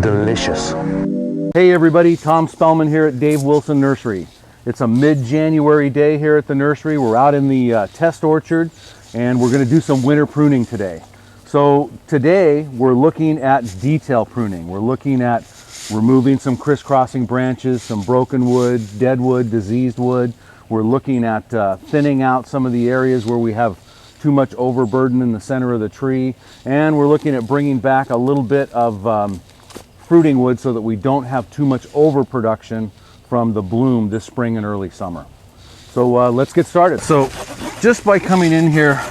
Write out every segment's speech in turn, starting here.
delicious. Hey everybody, Tom Spellman here at Dave Wilson Nursery. It's a mid-January day here at the nursery. We're out in the test orchard and we're going to do some winter pruning today. So today we're looking at detail pruning. We're looking at removing some crisscrossing branches, some broken wood, dead wood, diseased wood. We're looking at thinning out some of the areas where we have too much overburden in the center of the tree. And we're looking at bringing back a little bit of fruiting wood so that we don't have too much overproduction from the bloom this spring and early summer. So let's get started. So just by coming in here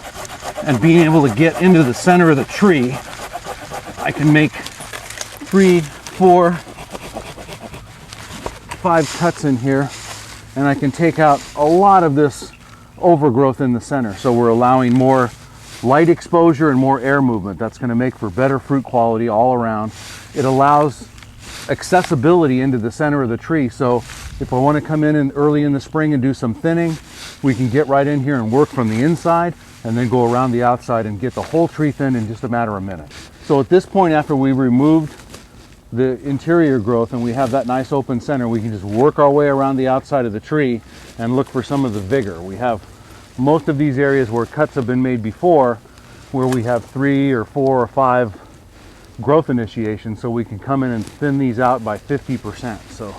and being able to get into the center of the tree, I can make 3, 4, 5 cuts in here, and I can take out a lot of this overgrowth in the center. So we're allowing more light exposure and more air movement. That's going to make for better fruit quality all around. It allows accessibility into the center of the tree. So if I want to come in early in the spring and do some thinning, we can get right in here and work from the inside and then go around the outside and get the whole tree thin in just a matter of minutes. So at this point, after we removed the interior growth and we have that nice open center, we can just work our way around the outside of the tree and look for some of the vigor. We have most of these areas where cuts have been made before, where we have 3 or 4 or 5 growth initiations, so we can come in and thin these out by 50%. So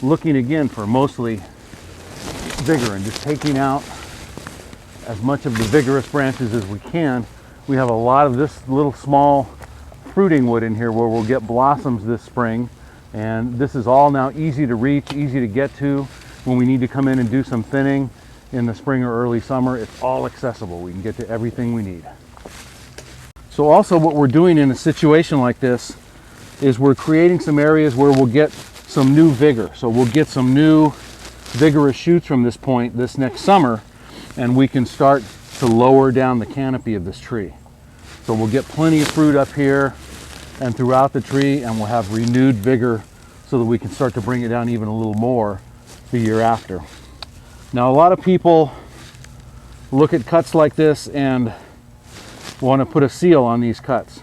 looking again for mostly vigor and just taking out as much of the vigorous branches as we can. We have a lot of this little small fruiting wood in here where we'll get blossoms this spring, and this is all now easy to reach, easy to get to when we need to come in and do some thinning in the spring or early summer. It's all accessible. We can get to everything we need. So also what we're doing in a situation like this is we're creating some areas where we'll get some new vigor. So we'll get some new vigorous shoots from this point this next summer, and we can start to lower down the canopy of this tree. So we'll get plenty of fruit up here and throughout the tree, and we'll have renewed vigor so that we can start to bring it down even a little more the year after. Now, a lot of people look at cuts like this and want to put a seal on these cuts.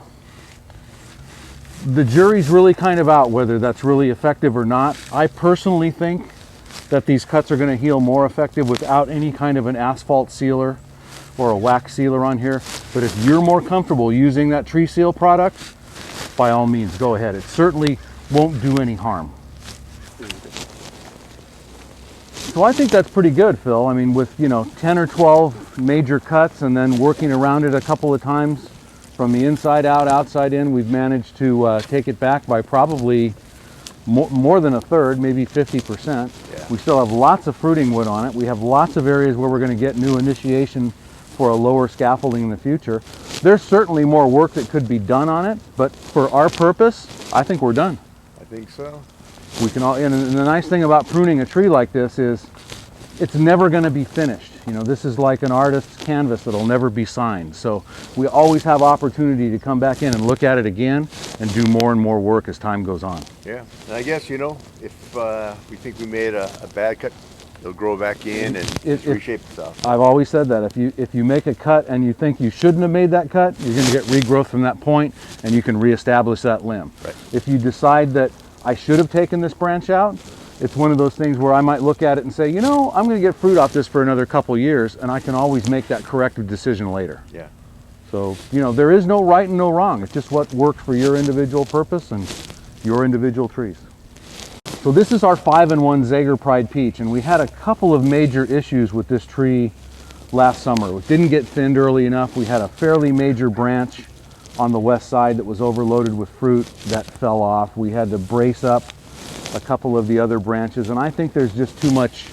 The jury's really kind of out whether that's really effective or not. I personally think that these cuts are going to heal more effective without any kind of an asphalt sealer or a wax sealer on here. But if you're more comfortable using that tree seal product, by all means, go ahead. It certainly won't do any harm. So I think that's pretty good, Phil. I mean, with 10 or 12 major cuts and then working around it a couple of times from the inside out, outside in, we've managed to take it back by probably more than a third, maybe 50%. Yeah. We still have lots of fruiting wood on it. We have lots of areas where we're going to get new initiation for a lower scaffolding in the future. There's certainly more work that could be done on it, but for our purpose, I think we're done. I think so. We can all, and the nice thing about pruning a tree like this is it's never going to be finished. This is like an artist's canvas that'll never be signed. So we always have opportunity to come back in and look at it again and do more and more work as time goes on. Yeah, and I guess, if we think we made a bad cut, it'll grow back in and reshape itself. I've always said that if you make a cut and you think you shouldn't have made that cut, you're going to get regrowth from that point and you can reestablish that limb. Right. If you decide that I should have taken this branch out, it's one of those things where I might look at it and say, I'm going to get fruit off this for another couple years, and I can always make that corrective decision later. Yeah. So, there is no right and no wrong. It's just what works for your individual purpose and your individual trees. So this is our 5-in-1 Zager Pride Peach, and we had a couple of major issues with this tree last summer. It didn't get thinned early enough. We had a fairly major branch on the west side that was overloaded with fruit that fell off. We had to brace up a couple of the other branches, and I think there's just too much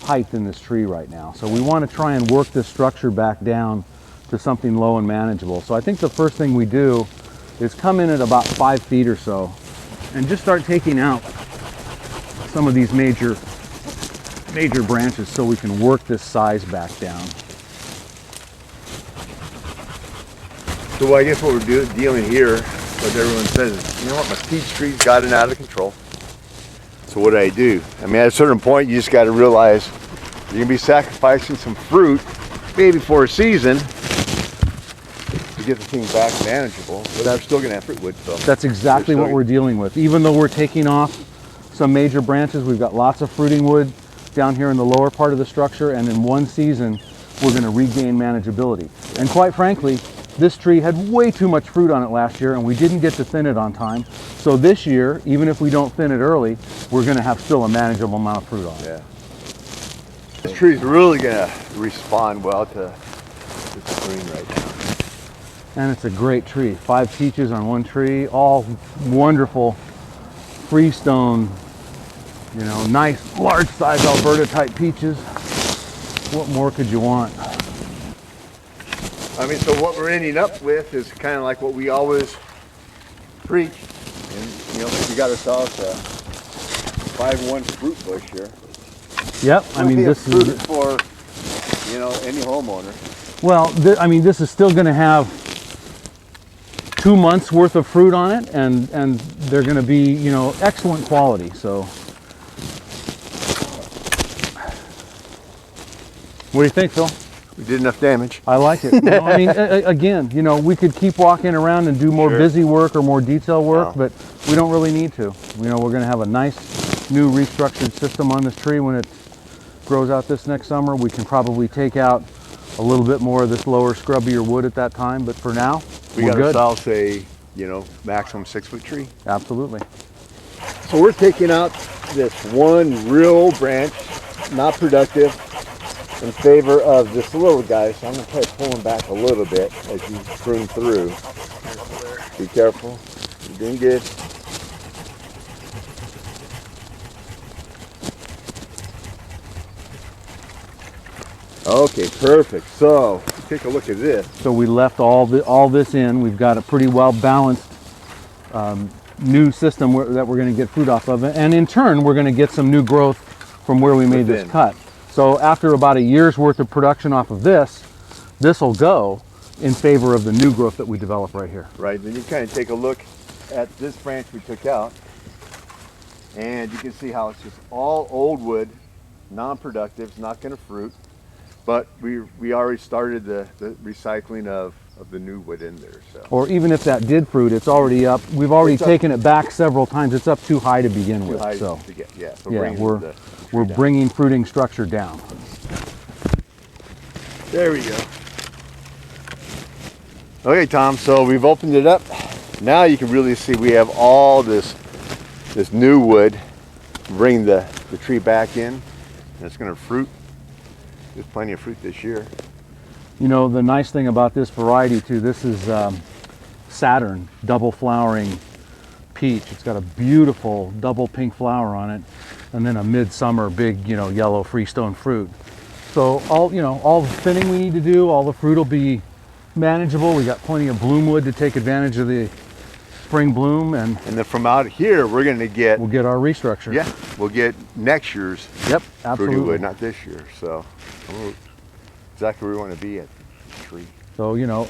height in this tree right now. So we want to try and work this structure back down to something low and manageable. So I think the first thing we do is come in at about 5 feet or so and just start taking out some of these major branches so we can work this size back down. So I guess what we're dealing here, what everyone says is, my peach tree's gotten out of control. So what do? I mean, at a certain point, you just got to realize you're going to be sacrificing some fruit, maybe for a season, to get the thing back manageable, but they're still going to have fruit wood. So that's exactly what we're dealing with. Even though we're taking off some major branches, we've got lots of fruiting wood down here in the lower part of the structure, and in one season, we're going to regain manageability. And quite frankly, this tree had way too much fruit on it last year, and we didn't get to thin it on time. So this year, even if we don't thin it early, we're going to have still a manageable amount of fruit on it. Yeah. This tree's really going to respond well to this pruning right now. And it's a great tree. 5 peaches on one tree, all wonderful freestone, you know, nice large size Alberta type peaches. What more could you want? I mean, so what we're ending up with is kind of like what we always preach. And, you know, we got ourselves a 5-1 fruit bush here. Yep, I mean, this is for, you know, any homeowner. Well, I mean, this is still going to have 2 months worth of fruit on it, and they're going to be, you know, excellent quality. So, what do you think, Phil? We did enough damage. I like it. You know, I mean, again, you know, we could keep walking around and do more busy work or more detail work, but we don't really need to. You know, we're going to have a nice new restructured system on this tree when it grows out this next summer. We can probably take out a little bit more of this lower scrubbier wood at that time, but for now, we got ourselves a, you know, maximum 6-foot tree. Absolutely. So we're taking out this one real branch, not productive, in favor of this little guy. So I'm going to try to pull him back a little bit as you prune through. Be careful. You're doing good. Okay, perfect. So take a look at this. So we left all this in. We've got a pretty well balanced new system that we're going to get fruit off of, and in turn we're going to get some new growth from where we made this cut. So after about a year's worth of production off of this will go in favor of the new growth that we develop right here. Right, then you kind of take a look at this branch we took out, and you can see how it's just all old wood, non-productive, it's not going to fruit, but we already started the recycling of the new wood in there. So. Or even if that did fruit, it's already up. We've already taken it back several times. It's up too high to begin with. So we're bringing fruiting structure down. There we go. Okay, Tom, so we've opened it up. Now you can really see we have all this new wood. Bring the tree back in, and it's going to fruit. There's plenty of fruit this year. You know, the nice thing about this variety too, this is Saturn double flowering peach. It's got a beautiful double pink flower on it, and then a midsummer big, you know, yellow freestone fruit. So all the thinning we need to do, all the fruit will be manageable. We got plenty of bloom wood to take advantage of the spring bloom, and then from out here we'll get our restructure. Yeah, we'll get next year's fruity wood, not this year. So exactly where we want to be at the tree. So, you know,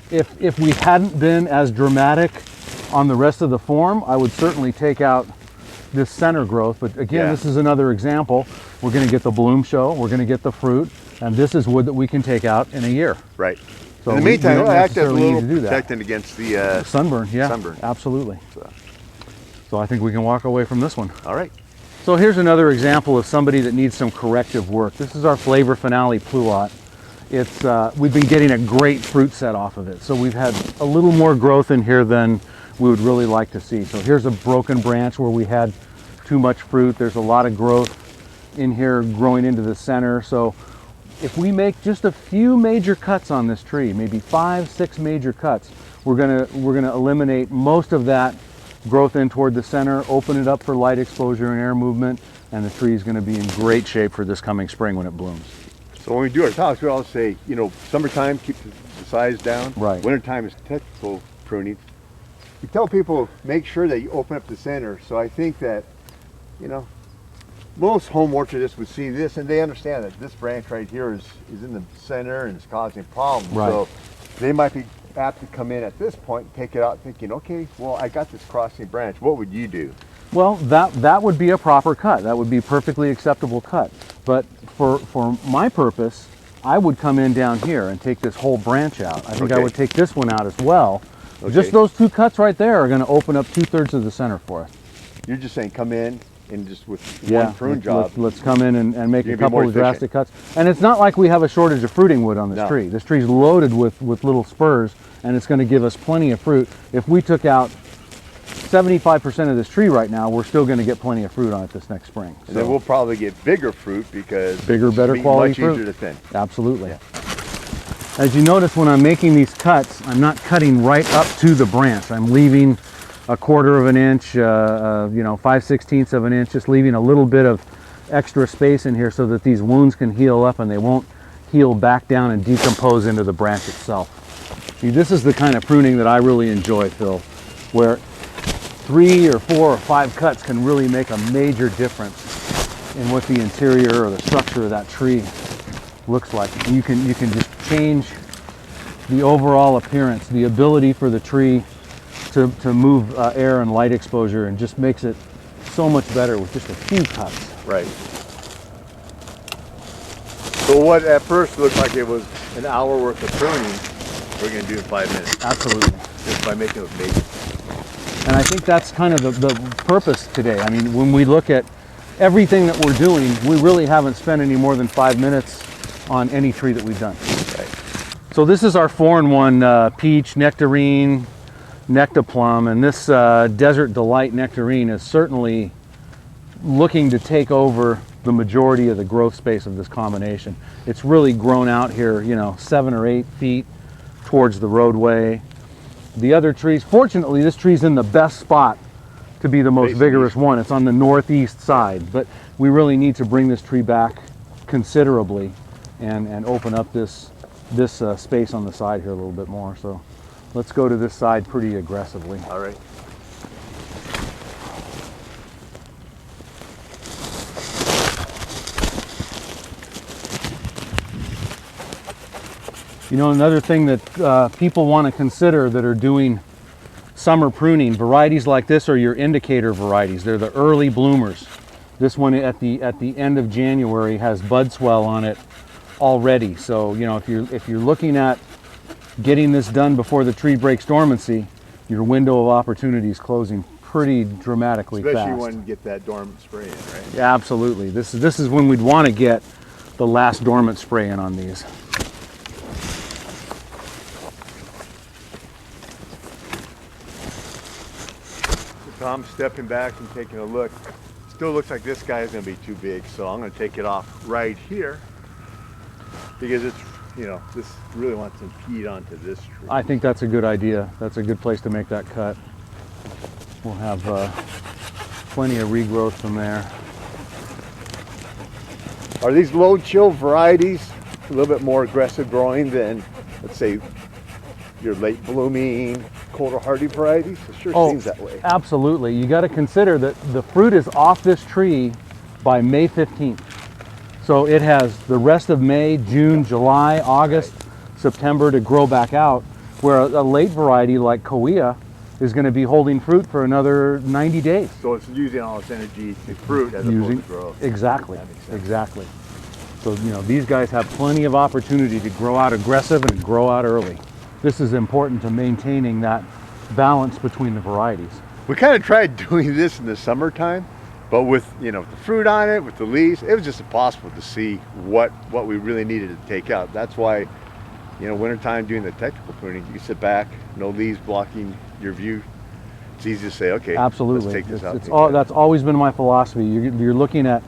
if we hadn't been as dramatic on the rest of the form, I would certainly take out this center growth. But again, this is another example. We're going to get the bloom show, we're going to get the fruit, and this is wood that we can take out in a year. Right. So in the meantime, we'll act as a little need to do that. protecting against the sunburn. Yeah, sunburn. Absolutely. So I think we can walk away from this one. All right. So here's another example of somebody that needs some corrective work. This is our flavor finale Pluot. It's we've been getting a great fruit set off of it. So we've had a little more growth in here than we would really like to see. So here's a broken branch where we had too much fruit. There's a lot of growth in here growing into the center. So if we make just a few major cuts on this tree, maybe 5-6 major cuts, we're gonna eliminate most of that growth in toward the center, open it up for light exposure and air movement, and the tree is going to be in great shape for this coming spring when it blooms. So when we do our talks, we always say, you know, summertime, keep the size down. Right. Wintertime is technical pruning. We tell people, make sure that you open up the center. So I think that, you know, most home orchardists would see this and they understand that this branch right here is in the center and it's causing problems. Right. So they might be apt to come in at this point, take it out thinking, okay, well, I got this crossing branch. What would you do? Well, that would be a proper cut. That would be perfectly acceptable cut. But for my purpose, I would come in down here and take this whole branch out. I think I Okay. would take this one out as well. Okay. Just those two cuts right there are going to open up 2/3 of the center for us. You're just saying come in and just with Yeah, one prune job. let's come in and make You're a gonna be more couple of drastic efficient. cuts. And it's not like we have a shortage of fruiting wood on this No. tree. This tree's loaded with little spurs, and it's going to give us plenty of fruit. If we took out 75% of this tree right now, we're still going to get plenty of fruit on it this next spring. And then we'll probably get bigger fruit because Bigger, better it'll be quality much fruit. easier to thin. Absolutely. As you notice, when I'm making these cuts, I'm not cutting right up to the branch. I'm leaving a 1/4 of an inch, 5/16 of an inch, just leaving a little bit of extra space in here so that these wounds can heal up and they won't heal back down and decompose into the branch itself. See, this is the kind of pruning that I really enjoy, Phil, where 3 or 4 or 5 cuts can really make a major difference in what the interior or the structure of that tree looks like. You can just change the overall appearance, the ability for the tree to move air and light exposure, and just makes it so much better with just a few cuts. Right. So what at first looked like it was an hour worth of pruning, we're going to do in 5 minutes. Absolutely. Just by making those bases. And I think that's kind of the purpose today. I mean, when we look at everything that we're doing, we really haven't spent any more than 5 minutes on any tree that we've done. Right. So this is our 4-in-1 peach, nectarine, nectaplum, and this Desert Delight nectarine is certainly looking to take over the majority of the growth space of this combination. It's really grown out here, 7 or 8 feet towards the roadway. The other trees, fortunately, this tree's in the best spot to be the most Facing vigorous east. one. It's on the northeast side, but we really need to bring this tree back considerably and open up this space on the side here a little bit more. So let's go to this side pretty aggressively. All right. Another thing that people want to consider that are doing summer pruning, varieties like this are your indicator varieties. They're the early bloomers. This one at the end of January has bud swell on it already. So if you're looking at getting this done before the tree breaks dormancy, your window of opportunity is closing pretty dramatically Especially fast. when you get that dormant spray in, right? Yeah, absolutely. This is when we'd want to get the last dormant spray in on these. Tom's stepping back and taking a look. Still looks like this guy is going to be too big, so I'm going to take it off right here because it's, this really wants to impede onto this tree. I think that's a good idea. That's a good place to make that cut. We'll have plenty of regrowth from there. Are these low chill varieties a little bit more aggressive growing than, let's say, your late blooming, colder hardy varieties? It sure seems that way. Absolutely. You got to consider that the fruit is off this tree by May 15th. So it has the rest of May, June, July, August, September to grow back out, where a late variety like Kauai is going to be holding fruit for another 90 days. So it's using all its energy to fruit as opposed to growth. Exactly. That makes sense. Exactly. So these guys have plenty of opportunity to grow out aggressive and grow out early. This is important to maintaining that balance between the varieties. We kind of tried doing this in the summertime, but with the fruit on it, with the leaves, it was just impossible to see what we really needed to take out. That's why, wintertime doing the technical pruning, you sit back, no leaves blocking your view. It's easy to say, okay, absolutely. let's take this out. That's always been my philosophy. You're looking at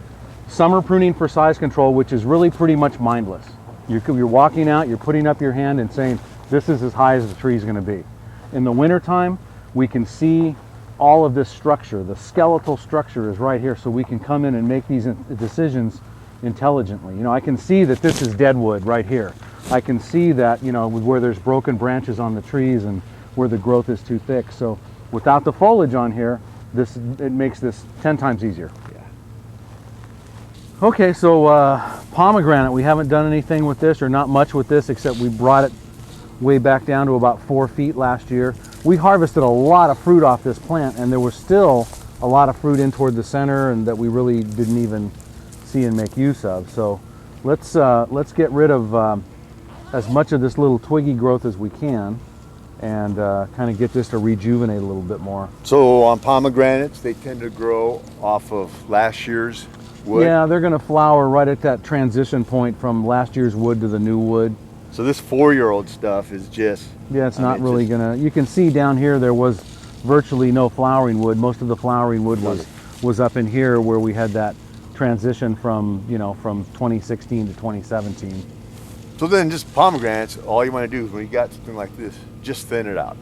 summer pruning for size control, which is really pretty much mindless. You're walking out, you're putting up your hand and saying, this is as high as the tree is going to be. In the wintertime, we can see all of this structure. The skeletal structure is right here, so we can come in and make these decisions intelligently. I can see that this is dead wood right here. I can see that, where there's broken branches on the trees and where the growth is too thick. So without the foliage on here, it makes this 10 times easier. Yeah. Okay, so pomegranate, we haven't done anything with this, or not much with this, except we brought it way back down to about 4 feet last year. We harvested a lot of fruit off this plant, and there was still a lot of fruit in toward the center and that we really didn't even see and make use of. So let's get rid of as much of this little twiggy growth as we can, and kind of get this to rejuvenate a little bit more. So on pomegranates, they tend to grow off of last year's wood. Yeah, they're going to flower right at that transition point from last year's wood to the new wood. So this 4-year-old stuff is just... Yeah, it's not really going to... You can see down here there was virtually no flowering wood. Most of the flowering wood was up in here where we had that transition from, you know, from 2016 to 2017. So then just pomegranates, all you want to do is when you got something like this, just thin it out.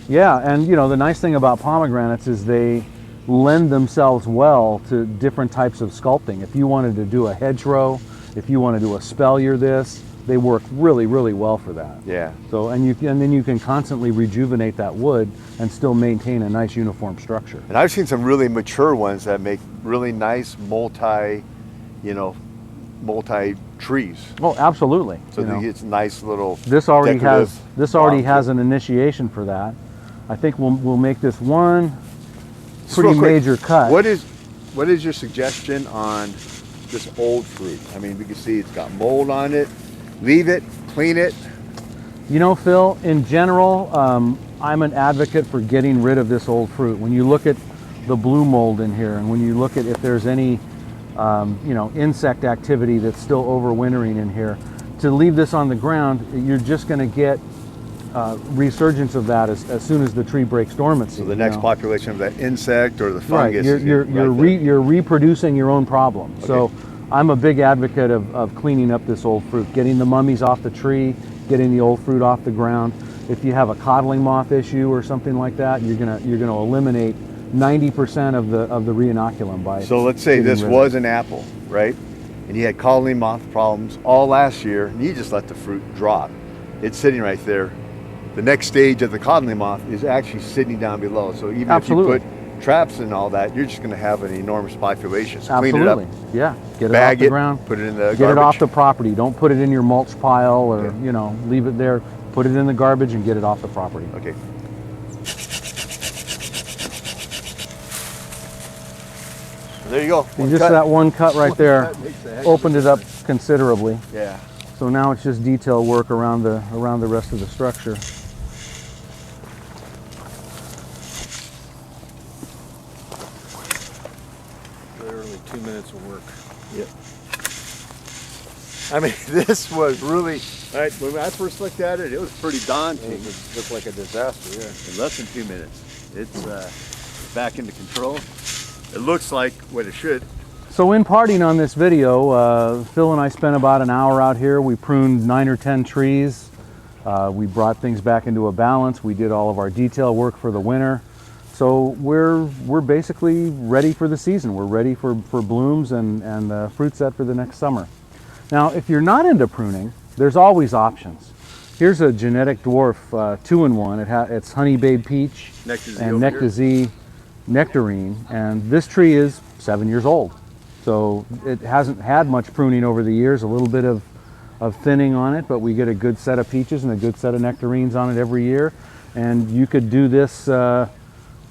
Yeah, and you know, the nice thing about pomegranates is they lend themselves well to different types of sculpting. If you wanted to do a hedgerow, if you want to do a spellier this, they work really, really well for that. Yeah. So, and then you can constantly rejuvenate that wood and still maintain a nice uniform structure. And I've seen some really mature ones that make really nice multi trees. Oh, absolutely. So it's nice little. This already has an initiation for that. I think we'll make this one pretty major cut. What is your suggestion on this old fruit? I mean, we can see it's got mold on it. Leave it, clean it. You know, Phil, in general, I'm an advocate for getting rid of this old fruit. When you look at the blue mold in here, and when you look at if there's any, you know, insect activity that's still overwintering in here, to leave this on the ground, you're just going to get resurgence of that as soon as the tree breaks dormancy. So the next population of that insect or the fungus. Right, you're reproducing your own problem. Okay. So I'm a big advocate of cleaning up this old fruit, getting the mummies off the tree, getting the old fruit off the ground. If you have a codling moth issue or something like that, you're gonna eliminate 90% of the reinoculum by. So let's say this was an apple, right? And you had codling moth problems all last year, and you just let the fruit drop. It's sitting right there. The next stage of the codling moth is actually sitting down below. So even if you put traps and all that, you're just going to have an enormous population. So clean it up. Yeah, get it off the ground. Put it in the garbage. Get it off the property. Don't put it in your mulch pile or you know, leave it there. Put it in the garbage and get it off the property. Okay. So there you go. And just that one cut right there opened it up considerably. Yeah. So now it's just detail work around the rest of the structure. Literally 2 minutes of work. Yep. I mean, this was really, when I first looked at it, it was pretty daunting. It looked like a disaster, yeah. In less than 2 minutes, it's back into control. It looks like what it should. So in parting on this video, Phil and I spent about an hour out here. We pruned 9 or 10 trees. We brought things back into a balance. We did all of our detail work for the winter. So we're basically ready for the season. We're ready for blooms and fruit set for the next summer. Now, if you're not into pruning, there's always options. Here's a genetic dwarf 2-in-1. It's Honey Babe Peach and Nectar-Z Nectarine, and this tree is 7 years old. So it hasn't had much pruning over the years, a little bit of thinning on it, but we get a good set of peaches and a good set of nectarines on it every year. And you could do this, you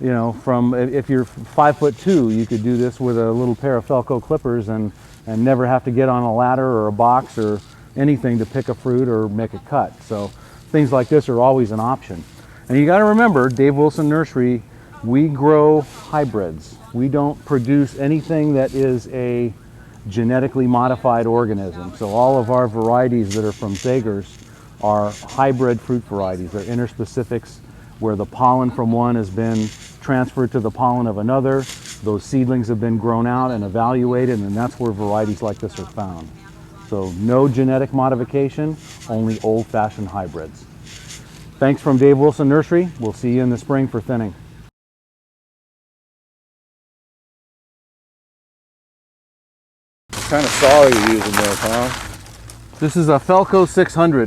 know, if you're 5'2", you could do this with a little pair of Felco clippers and never have to get on a ladder or a box or anything to pick a fruit or make a cut. So things like this are always an option. And you got to remember, Dave Wilson Nursery, we grow hybrids. We don't produce anything that is a genetically modified organism. So all of our varieties that are from Thagers are hybrid fruit varieties. They're interspecifics where the pollen from one has been transferred to the pollen of another. Those seedlings have been grown out and evaluated, and that's where varieties like this are found. So no genetic modification, only old-fashioned hybrids. Thanks from Dave Wilson Nursery. We'll see you in the spring for thinning. What kind of saw are you using there, Tom? This is a Felco 600.